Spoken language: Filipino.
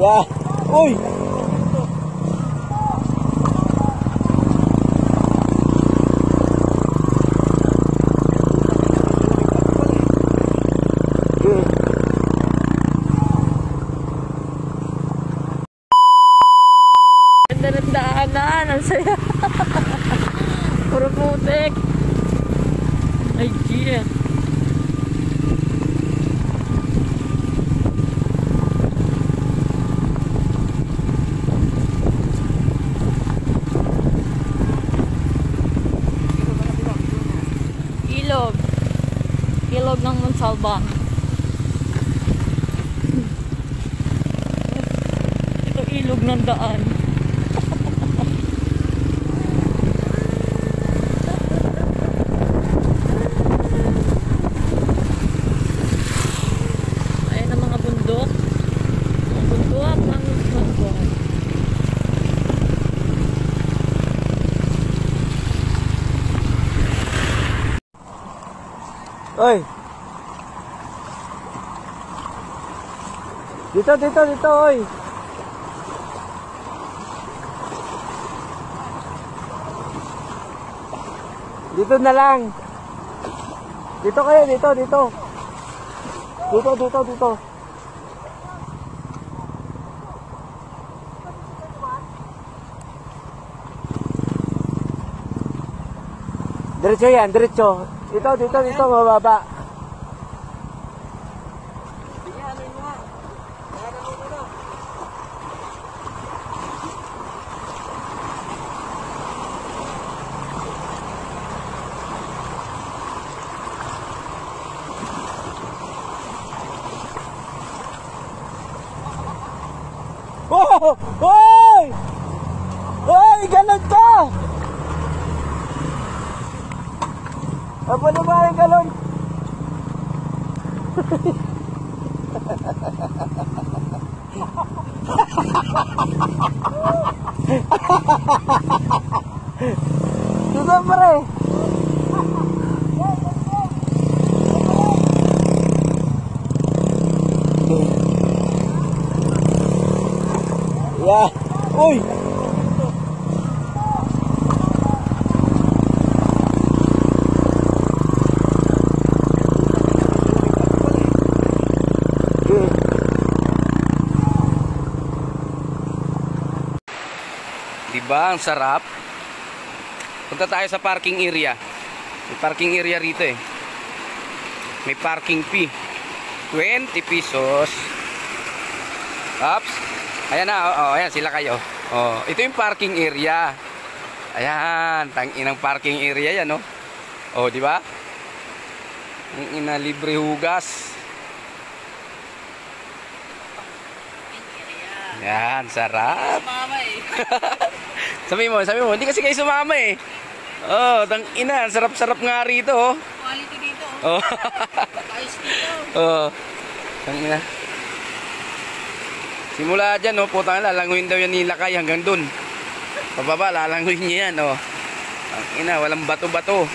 Yeah. Uy! Ganda ng daanan, ang saya. Puro putik. Ay, yeah. Ilog ng Montalban. Ito ilog ng daan. Ayan ang mga bundok. Ang bundok ng Montalban. Oy. Dito, oy. Dito na lang. Dito kayo, dito. Dito. Diretso yan, diretso. Dito, mababa. Oh! Hoy! Hoy! Galon ka! Apa na ba yung galon? Sudah pare. Ya, uy. Diba ang sarap? Punta tayo sa parking area. May parking area rito eh. May parking fee. 20 pesos. Ops. Ayan na, ayan sila kayo. Oh, ito yung parking area. Ayan, tanginang parking area yan, no. Oh, di ba? Ang ina libre hugas. Yan, sarap. Mama eh. Sabi mo, hindi kasi kayo sumama eh. Oh, tangina, sarap-sarap nga rito, oh. Quality dito. Oh. Ayos dito. Oh. Tangina. Simula dyan, oh, putang lalanguin daw yan ni Lakay hanggang dun. Pababa, lalanguin niya yan, oh. Tangina, walang bato-bato.